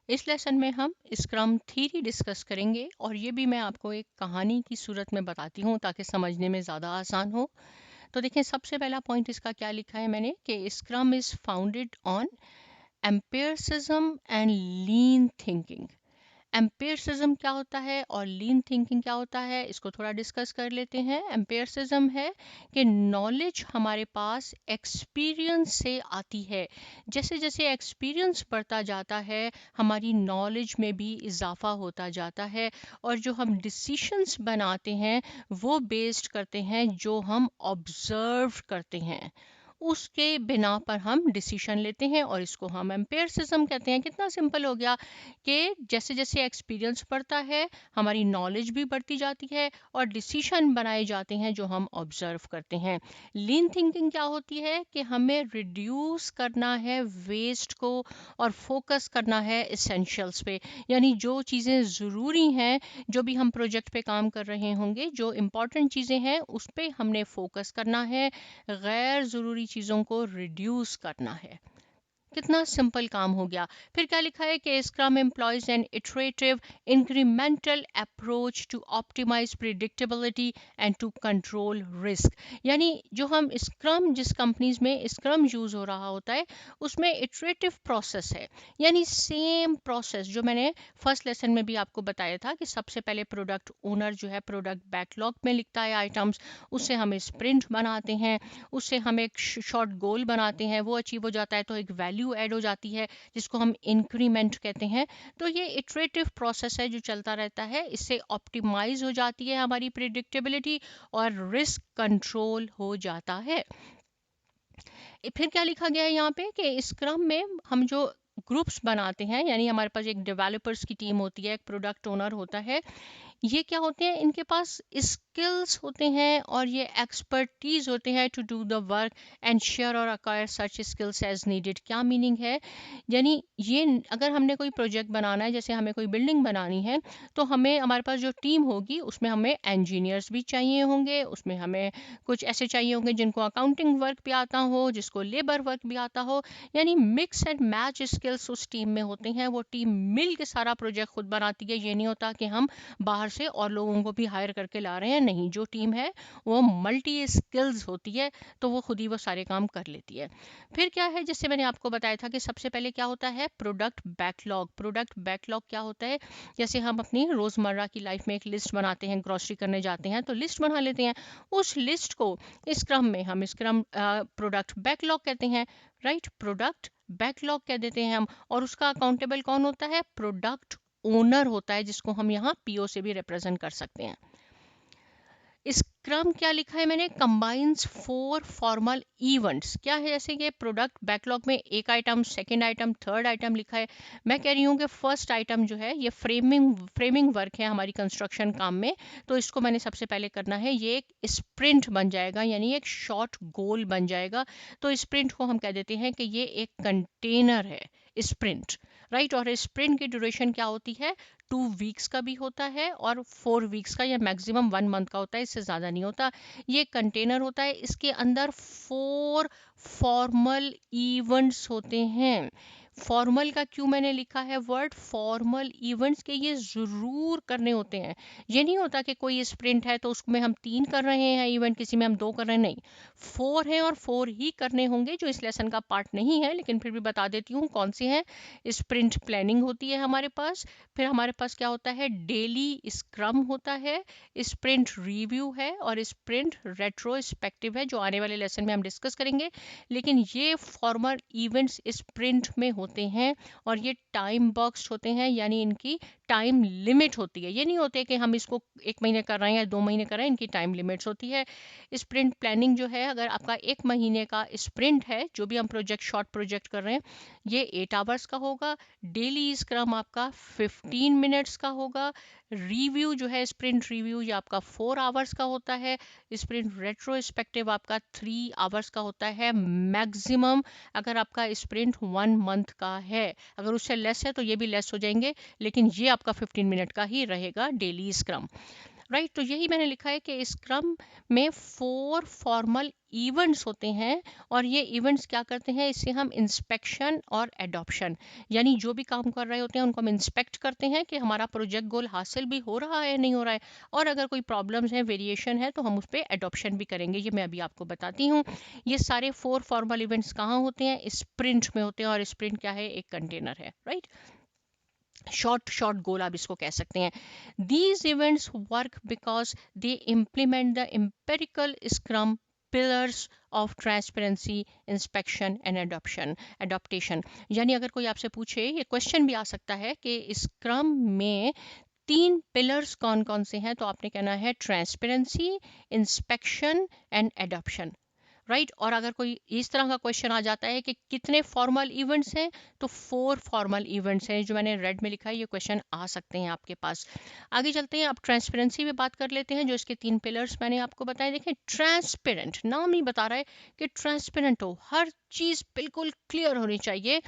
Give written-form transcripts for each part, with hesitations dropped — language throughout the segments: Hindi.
इस लेसन में हम स्क्रम थ्योरी डिस्कस करेंगे और ये भी मैं आपको एक कहानी की सूरत में बताती हूँ ताकि समझने में ज़्यादा आसान हो। तो देखें, सबसे पहला पॉइंट इसका क्या लिखा है मैंने कि scrum is founded on empiricism and lean thinking. Empiricism क्या होता है और लीन थिंकिंग क्या होता है, इसको थोड़ा डिस्कस कर लेते हैं। एम्पिरिसिज्म है कि नॉलेज हमारे पास एक्सपीरियंस से आती है। जैसे जैसे एक्सपीरियंस बढ़ता जाता है हमारी नॉलेज में भी इजाफा होता जाता है और जो हम डिसीशंस बनाते हैं वो बेस्ड करते हैं जो हम ऑब्जर्व करते हैं, उसके बिना पर हम डिसीजन लेते हैं और इसको हम एम्पिरिसिज्म कहते हैं। कितना सिंपल हो गया कि जैसे जैसे एक्सपीरियंस बढ़ता है हमारी नॉलेज भी बढ़ती जाती है और डिसीजन बनाए जाते हैं जो हम ऑब्जर्व करते हैं। लीन थिंकिंग क्या होती है कि हमें रिड्यूस करना है वेस्ट को और फोकस करना है इसेंशियल्स पे, यानी जो चीज़ें ज़रूरी हैं, जो भी हम प्रोजेक्ट पे काम कर रहे होंगे, जो इम्पोर्टेंट चीज़ें हैं उस पे हमने फोकस करना है, गैर ज़रूरी चीज़ों को रिड्यूस करना है। कितना सिंपल काम हो गया। फिर क्या लिखा है कि Scrum employs an iterative incremental approach to optimise predictability and to control risk. यानी जो हम स्क्रम, जिस कंपनीज में स्क्रम यूज हो रहा होता है उसमें इटरेटिव प्रोसेस है, यानी सेम प्रोसेस जो मैंने फर्स्ट लेसन में भी आपको बताया था कि सबसे पहले प्रोडक्ट ओनर जो है प्रोडक्ट बैकलॉग में लिखता है आइटम्स, उससे हम स्प्रिंट बनाते हैं, उससे हम एक शॉर्ट गोल बनाते हैं, वो अचीव हो जाता है तो एक वैल्यू ऐड हो जाती है जिसको हम इंक्रीमेंट कहते हैं। तो ये इटरेटिव प्रोसेस है जो चलता रहता है, इससे ऑप्टिमाइज हो जाती है हमारी प्रिडिक्टेबिलिटी और रिस्क कंट्रोल हो जाता है। फिर क्या लिखा गया है यहाँ पे कि स्क्रम में हम जो ग्रुप्स बनाते हैं, यानी हमारे पास एक डेवलपर्स की टीम होती है, एक प्रोडक्ट ओनर होता है, ये क्या होते हैं, इनके पास स्किल्स होते हैं और ये एक्सपर्टीज होते हैं to do the work and share और acquire such skills as needed. क्या मीनिंग है, यानी ये अगर हमने कोई प्रोजेक्ट बनाना है, जैसे हमें कोई बिल्डिंग बनानी है, तो हमें हमारे पास जो टीम होगी उसमें हमें इंजीनियर्स भी चाहिए होंगे, उसमें हमें कुछ ऐसे चाहिए होंगे जिनको अकाउंटिंग वर्क भी आता हो, जिसको लेबर वर्क भी आता हो, यानी मिक्स एंड मैच स्किल्स उस टीम में होते हैं। वो टीम मिल के सारा प्रोजेक्ट खुद बनाती है, ये नहीं होता कि हम बाहर से और लोगों को भी हायर करके ला रहे हैं, नहीं, जो टीम है वो मल्टी स्किल्स होती है तो वो खुद ही वो सारे काम कर लेती है। फिर क्या है, जैसे मैंने आपको बताया था कि सबसे पहले क्या होता है प्रोडक्ट बैकलॉग। प्रोडक्ट बैकलॉग क्या होता है, जैसे हम अपनी रोजमर्रा की लाइफ में एक लिस्ट बनाते हैं, ग्रोसरी करने जाते हैं तो लिस्ट बना लेते हैं, उस लिस्ट को स्क्रम में हम स्क्रम प्रोडक्ट बैकलॉग कहते हैं, राइट, प्रोडक्ट बैकलॉग कह देते हैं हम। और उसका अकाउंटेबल कौन होता है, प्रोडक्ट ओनर होता है, जिसको हम यहाँ पीओ से भी रिप्रेजेंट कर सकते हैं। स्क्रम क्या लिखा है मैंने, कंबाइंस 4 फॉर्मल इवेंट्स। क्या है, जैसे कि प्रोडक्ट बैकलॉग में एक item, second item, third item लिखा है, मैं कह रही हूँ कि फर्स्ट आइटम जो है ये फ्रेमिंग वर्क है हमारी कंस्ट्रक्शन काम में, तो इसको मैंने सबसे पहले करना है, ये एक स्प्रिंट बन जाएगा, यानी एक शॉर्ट गोल बन जाएगा। तो स्प्रिंट को हम कह देते हैं कि ये एक कंटेनर है, स्प्रिंट, राइट। और स्प्रिंट की ड्यूरेशन क्या होती है, 2 वीक्स का भी होता है और 4 वीक्स का, या मैक्सिमम 1 मंथ का होता है, इससे ज़्यादा नहीं होता। ये कंटेनर होता है, इसके अंदर 4 फॉर्मल इवेंट्स होते हैं। फॉर्मल का क्यों मैंने लिखा है वर्ड फॉर्मल इवेंट्स, के ये ज़रूर करने होते हैं। ये नहीं होता कि कोई स्प्रिंट है तो उसमें हम 3 कर रहे हैं इवेंट, किसी में हम 2 कर रहे हैं, नहीं, 4 हैं और 4 ही करने होंगे, जो इस लेसन का पार्ट नहीं है लेकिन फिर भी बता देती हूँ कौन से हैं। स्प्रिंट प्लानिंग होती है हमारे पास, फिर हमारे पास क्या होता है, डेली स्क्रम होता है, स्प्रिंट रिव्यू है और स्प्रिंट रेट्रोस्पेक्टिव है, जो आने वाले लेसन में हम डिस्कस करेंगे। लेकिन ये फॉर्मल इवेंट्स स्प्रिंट में होते हैं और ये टाइम बॉक्स होते हैं, यानी इनकी टाइम लिमिट होती है। ये नहीं होते कि हम इसको 1 महीने कर रहे हैं या 2 महीने कर रहे हैं, इनकी टाइम लिमिट्स होती है। स्प्रिंट प्लानिंग जो है, अगर आपका 1 महीने का स्प्रिंट है, जो भी हम प्रोजेक्ट शॉर्ट प्रोजेक्ट कर रहे हैं, ये 8 आवर्स का होगा। डेली स्क्रम आपका 15 मिनट्स का होगा। रिव्यू जो है स्प्रिंट रिव्यू, ये आपका 4 आवर्स का होता है। स्प्रिंट रेट्रोस्पेक्टिव आपका 3 आवर्स का होता है मैक्सिमम, अगर आपका स्प्रिंट 1 मंथ का है। अगर उससे लेस है तो ये भी लेस हो जाएंगे, लेकिन ये आपका 15 मिनट का ही रहेगा डेली स्क्रम। राइट। तो यही मैंने लिखा है कि स्क्रम में 4 फॉर्मल इवेंट्स होते हैं और ये इवेंट्स क्या करते हैं, इससे हम इंस्पेक्शन और एडॉप्शन, यानी जो भी काम कर रहे होते हैं उनको हम इंस्पेक्ट करते हैं कि हमारा प्रोजेक्ट गोल हासिल भी हो रहा है नहीं हो रहा है, और अगर कोई प्रॉब्लम्स है, वेरिएशन है, तो हम उस पर एडॉप्शन भी करेंगे। ये मैं अभी आपको बताती हूँ। ये सारे 4 फॉर्मल इवेंट्स कहाँ होते हैं, स्प्रिंट में होते हैं, और स्प्रिंट क्या है, एक कंटेनर है, राइट। शॉर्ट गोल आप इसको कह सकते हैं। These events work because they implement the empirical Scrum pillars of transparency, inspection and adaptation। यानी अगर कोई आपसे पूछे, ये क्वेश्चन भी आ सकता है कि स्क्रम में 3 पिलर्स कौन कौन से हैं, तो आपने कहना है transparency, inspection and adoption, right. और अगर कोई इस तरह का क्वेश्चन आ जाता है कि कितने फॉर्मल इवेंट्स हैं, तो 4 फॉर्मल इवेंट्स हैं, जो मैंने रेड में लिखा है। ये क्वेश्चन आ सकते हैं आपके पास। आगे चलते हैं, अब ट्रांसपेरेंसी पे बात कर लेते हैं, जो इसके 3 पिलर्स मैंने आपको बताए। देखें, ट्रांसपेरेंट, नाम ही बता रहा है कि ट्रांसपेरेंट हो, हर चीज बिल्कुल क्लियर होनी चाहिए।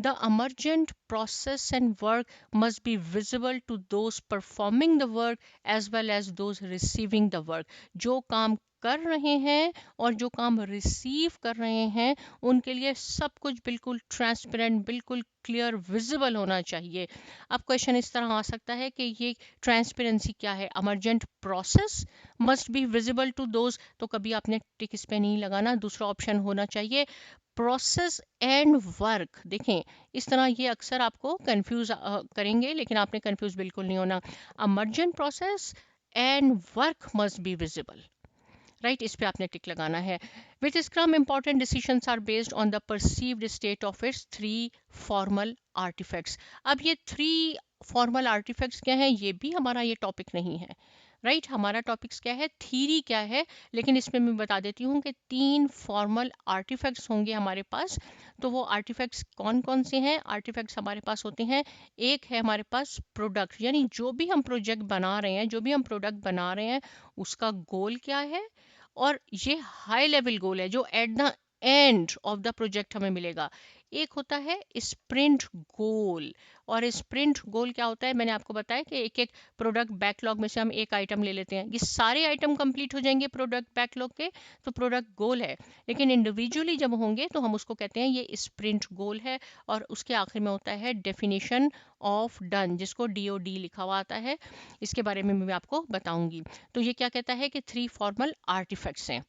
The emergent process and work must be visible to those performing the work as well as those receiving the work। जो काम कर रहे हैं और जो काम रिसीव कर रहे हैं, उनके लिए सब कुछ बिल्कुल ट्रांसपेरेंट, बिल्कुल क्लियर, विजिबल होना चाहिए। अब क्वेश्चन इस तरह आ सकता है कि ये ट्रांसपेरेंसी क्या है, emergent process must be visible to those, तो कभी आपने टिक इस पे नहीं लगाना, दूसरा ऑप्शन होना चाहिए प्रोसेस एंड वर्क। देखें, इस तरह ये अक्सर आपको कंफ्यूज करेंगे, लेकिन आपने कंफ्यूज बिल्कुल नहीं होना। Emergent process and work must be visible, right, इस पे आपने टिक लगाना है। With scrum important decisions are based on the perceived state of its 3 formal artifacts. अब ये 3 फॉर्मल आर्टिफैक्ट्स क्या हैं, ये भी हमारा ये टॉपिक नहीं है, राइट। हमारा टॉपिक्स क्या है, थीरी क्या है, लेकिन इसमें मैं बता देती हूँ कि 3 फॉर्मल आर्टिफैक्ट्स होंगे हमारे पास। तो वो आर्टिफैक्ट्स कौन कौन से हैं, आर्टिफैक्ट्स हमारे पास होते हैं, एक है हमारे पास प्रोडक्ट, यानी जो भी हम प्रोजेक्ट बना रहे हैं, जो भी हम प्रोडक्ट बना रहे हैं, उसका गोल क्या है, और ये हाई लेवल गोल है जो at the end of the project हमें मिलेगा। एक होता है स्प्रिंट गोल, और स्प्रिंट गोल क्या होता है, मैंने आपको बताया कि एक एक प्रोडक्ट बैकलॉग में से हम एक आइटम ले लेते हैं, ये सारे आइटम कंप्लीट हो जाएंगे प्रोडक्ट बैकलॉग के, तो प्रोडक्ट गोल है। लेकिन इंडिविजुअली जब होंगे तो हम उसको कहते हैं ये स्प्रिंट गोल है। और उसके आखिर में होता है डेफिनेशन ऑफ डन, जिसको DOD लिखा हुआ आता है, इसके बारे में मैं आपको बताऊंगी। तो ये क्या कहता है कि 3 फॉर्मल आर्टिफैक्ट्स हैं,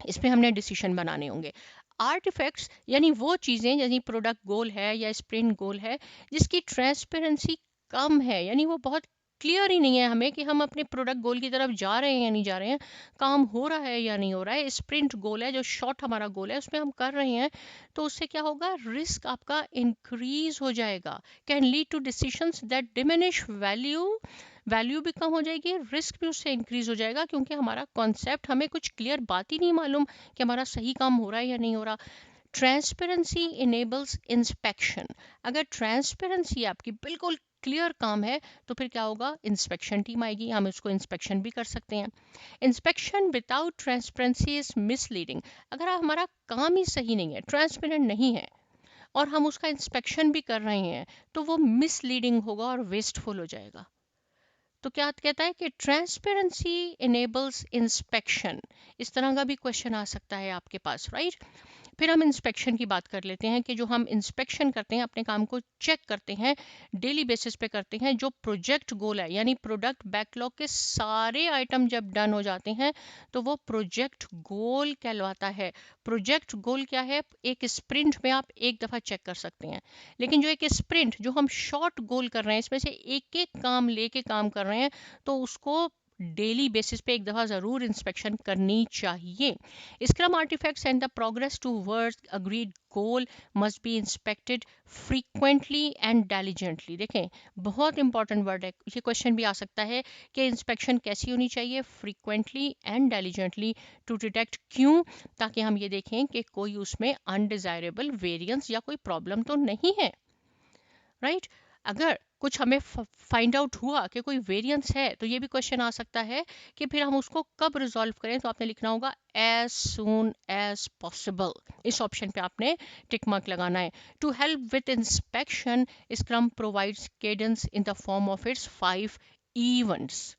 इस पे हमने डिसीजन बनाने होंगे। आर्टिफैक्ट्स यानी वो चीज़ें, यानी प्रोडक्ट गोल है या स्प्रिंट गोल है, जिसकी ट्रांसपेरेंसी कम है, यानी वो बहुत क्लियर ही नहीं है हमें कि हम अपने प्रोडक्ट गोल की तरफ जा रहे हैं या नहीं जा रहे हैं, काम हो रहा है या नहीं हो रहा है। स्प्रिंट गोल है, जो शॉर्ट हमारा गोल है, उसमें हम कर रहे हैं, तो उससे क्या होगा, रिस्क आपका इंक्रीज हो जाएगा, can lead to decisions that diminish value भी कम हो जाएगी, रिस्क भी उससे इंक्रीज हो जाएगा, क्योंकि हमारा कॉन्सेप्ट, हमें कुछ क्लियर बात ही नहीं मालूम कि हमारा सही काम हो रहा है या नहीं हो रहा। ट्रांसपेरेंसी इनेबल्स इंस्पेक्शन, अगर ट्रांसपेरेंसी आपकी बिल्कुल क्लियर काम है, तो फिर क्या होगा, इंस्पेक्शन टीम आएगी, हम उसको इंस्पेक्शन भी कर सकते हैं। Inspection without transparency is misleading, अगर हमारा काम ही सही नहीं है, ट्रांसपेरेंट नहीं है, और हम उसका इंस्पेक्शन भी कर रहे हैं, तो वो मिसलीडिंग होगा और वेस्टफुल हो जाएगा। तो क्या कहता है कि ट्रांसपेरेंसी इनेबल्स इंस्पेक्शन, इस तरह का भी क्वेश्चन आ सकता है आपके पास, राइट। फिर हम इंस्पेक्शन की बात कर लेते हैं कि जो हम इंस्पेक्शन करते हैं, अपने काम को चेक करते हैं, डेली बेसिस पे करते हैं, जो प्रोजेक्ट गोल है, यानी प्रोडक्ट बैकलॉग के सारे आइटम जब डन हो जाते हैं, तो वो प्रोजेक्ट गोल कहलाता है। प्रोजेक्ट गोल क्या है, एक स्प्रिंट में आप एक दफ़ा चेक कर सकते हैं, लेकिन जो एक स्प्रिंट, जो हम शॉर्ट गोल कर रहे हैं, इसमें से एक एक काम लेके काम कर रहे हैं, तो उसको डेली बेसिस पे एक दफ़ा ज़रूर इंस्पेक्शन करनी चाहिए। Scrum artefacts and the progress towards agreed goal must be inspected frequently and diligently. देखें, बहुत इंपॉर्टेंट वर्ड है, ये क्वेश्चन भी आ सकता है कि इंस्पेक्शन कैसी होनी चाहिए, frequently and diligently to detect, क्यों, ताकि हम ये देखें कि कोई उसमें अनडिजायरेबल वेरिएंस या कोई प्रॉब्लम तो नहीं है, राइट। अगर कुछ हमें फाइंड आउट हुआ कि कोई वेरिएंस है, तो ये भी क्वेश्चन आ सकता है कि फिर हम उसको कब रिजॉल्व करें, तो आपने लिखना होगा एज सून एज पॉसिबल, इस ऑप्शन पे आपने टिक मार्क लगाना है। To help with inspection, Scrum provides cadence in the form of its 5 events.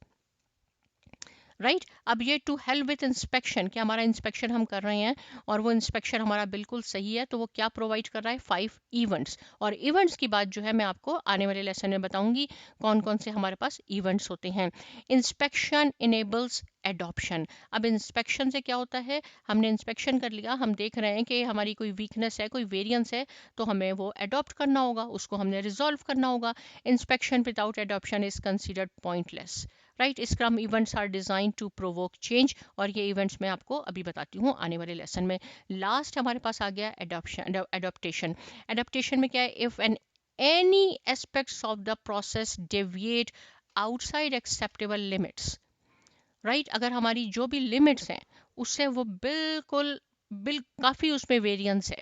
Right. अब ये टू हेल्प विथ इंस्पेक्शन, कि हमारा इंस्पेक्शन हम कर रहे हैं और वो इंस्पेक्शन हमारा बिल्कुल सही है, तो वो क्या प्रोवाइड कर रहा है, 5 इवेंट्स। और इवेंट्स की बात जो है मैं आपको आने वाले लेसन में बताऊंगी कौन कौन से हमारे पास इवेंट्स होते हैं। Inspection enables adoption. अब इंस्पेक्शन से क्या होता है, हमने इंस्पेक्शन कर लिया, हम देख रहे हैं कि हमारी कोई वीकनेस है, कोई वेरिएंस है, तो हमें वो अडॉप्ट करना होगा, उसको हमने रिजॉल्व करना होगा। Inspection without adoption is considered pointless. Right, Scrum events are design to provoke change, और ये इवेंट्स मैं आपको अभी बताती हूँ आने वाले लेसन में। लास्ट हमारे पास आ गया एडॉप्शन एडॉप्टेशन। एडॉप्टेशन में क्या है, if an any aspects of the process deviate outside acceptable limits. Right, अगर हमारी जो भी लिमिट्स हैं उससे वो काफ़ी उसमें वेरिएंस है,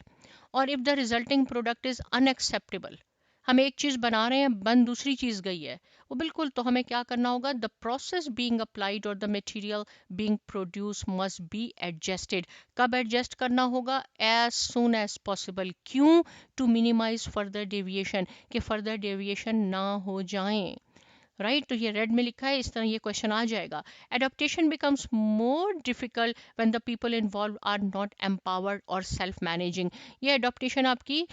और if the resulting product is unacceptable, हम एक चीज़ बना रहे हैं, बन दूसरी चीज़ गई है वो बिल्कुल, तो हमें क्या करना होगा, द प्रोसेस बीइंग अप्लाइड और the material being produce must be adjusted. कब एडजस्ट करना होगा, एज सुन एज पॉसिबल। क्यों, टू मिनिमाइज फर्दर डेविएशन, कि फर्दर डेविएशन ना हो जाएं। राइट, तो ये रेड में लिखा है, इस तरह ये क्वेश्चन आ जाएगा। Adaptation becomes more difficult when the people involved are not empowered और सेल्फ मैनेजिंग। ये एडॉप्टेशन आपकी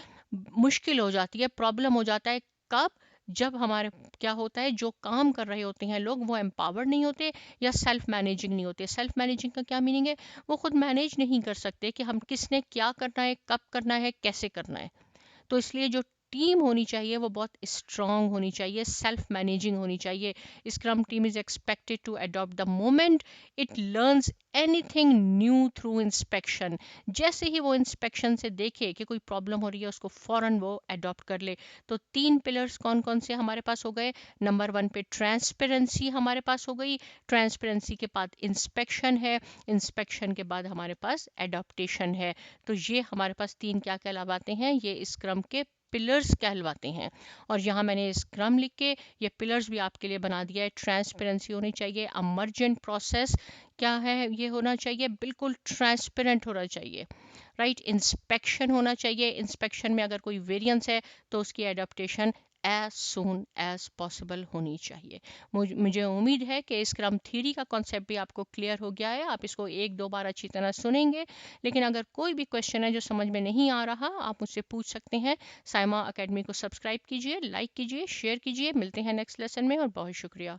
मुश्किल हो जाती है, प्रॉब्लम हो जाता है। कब, जब हमारे क्या होता है, जो काम कर रहे होते हैं लोग वो एम्पावर्ड नहीं होते या सेल्फ मैनेजिंग नहीं होते। सेल्फ मैनेजिंग का क्या मीनिंग है, वो खुद मैनेज नहीं कर सकते कि हम किसने क्या करना है, कब करना है, कैसे करना है। तो इसलिए जो टीम होनी चाहिए वो बहुत स्ट्रांग होनी चाहिए, सेल्फ मैनेजिंग होनी चाहिए। Scrum team is expected to adopt the moment it learns anything new through inspection. जैसे ही वो इंस्पेक्शन से देखे कि कोई प्रॉब्लम हो रही है, उसको फौरन वो अडॉप्ट कर ले। तो 3 पिलर्स कौन कौन से हमारे पास हो गए। नंबर 1 पे ट्रांसपेरेंसी हमारे पास हो गई, ट्रांसपेरेंसी के बाद इंस्पेक्शन है, इंस्पेक्शन के बाद हमारे पास एडॉप्टेशन है। तो ये हमारे पास 3 क्या कहलाते हैं, ये स्क्रम के पिलर्स कहलवाते हैं। और यहाँ मैंने स्क्रम लिख के ये पिलर्स भी आपके लिए बना दिया है। ट्रांसपेरेंसी होनी चाहिए, अमर्जेंट प्रोसेस क्या है, ये होना चाहिए, बिल्कुल ट्रांसपेरेंट होना चाहिए। राइट, इंस्पेक्शन होना चाहिए, इंस्पेक्शन में अगर कोई वेरिएंस है तो उसकी adaptation as soon as possible होनी चाहिए। मुझे उम्मीद है कि स्क्रम थ्योरी का कॉन्सेप्ट भी आपको क्लियर हो गया है। आप इसको 1-2 बार अच्छी तरह सुनेंगे, लेकिन अगर कोई भी क्वेश्चन है जो समझ में नहीं आ रहा, आप मुझसे पूछ सकते हैं। साइमा अकेडमी को सब्सक्राइब कीजिए, लाइक कीजिए, शेयर कीजिए। मिलते हैं नेक्स्ट लेसन में, और बहुत शुक्रिया।